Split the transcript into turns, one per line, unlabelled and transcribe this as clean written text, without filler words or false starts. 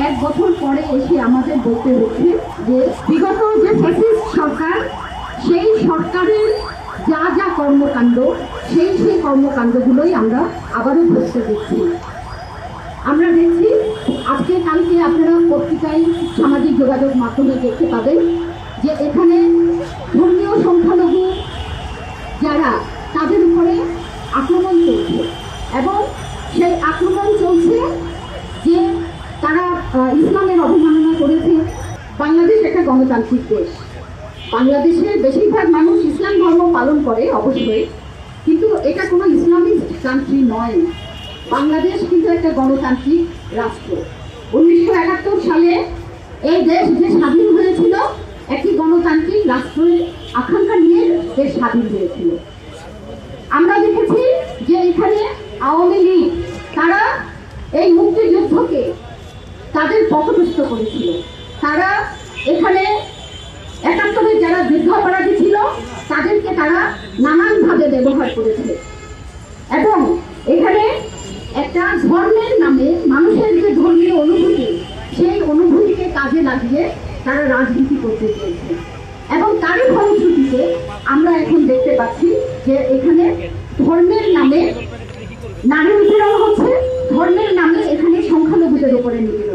1 বছর পরে এসে আমাদের বলতে হচ্ছে যে বিগত যে ফ্যাসিস্ট সরকার, সেই সরকারের যা যা কর্মকাণ্ড, সেই কর্মকাণ্ডগুলোই আমরা আবারও ঘটতে দেখছি। আমরা দেখছি আজকে কালকে আপনারা পত্রিকায়, সামাজিক যোগাযোগ মাধ্যমে দেখতে পাবেন যে এখানে ধর্মীয় সংখ্যালঘু যারা, তাদের উপরে আক্রমণ চলছে, এবং সেই আক্রমণ চলছে যে তারা ইসলামের অবমাননা করেছে। বাংলাদেশ একটা গণতান্ত্রিক দেশ, বাংলাদেশের বেশিরভাগ মানুষ ইসলাম ধর্ম পালন করে অবশ্যই, কিন্তু এটা কোনো ইসলামিস্ট কান্ট্রি নয়। বাংলাদেশ কিন্তু একটা গণতান্ত্রিক রাষ্ট্র। 1971 সালে এই দেশ যে স্বাধীন হয়েছিল, একটি গণতান্ত্রিক রাষ্ট্রের আকাঙ্ক্ষা নিয়ে দেশ স্বাধীন হয়েছিল। আমরা দেখেছি যে এখানে আওয়ামী লীগ তারা এই মুক্তিযুদ্ধকে তাদের পথভ্রষ্ট করেছিল। তারা এখানে 71-এ যারা যুদ্ধাপরাধী ছিল তাদেরকে তারা নানানভাবে ব্যবহার করেছে, এবং এখানে একটা ধর্মের নামে মানুষের যে ধর্মীয় অনুভূতি, সেই অনুভূতিকে কাজে লাগিয়ে তারা রাজনীতি করতে চেয়েছে। এবং তারই ফলশ্রুতিতে আমরা এখন দেখতে পাচ্ছি যে এখানে ধর্মের নামে নারী নিপীড়ন হচ্ছে, ধর্মের নামে এখানে সংখ্যালঘুদের উপরে নিপীড়ন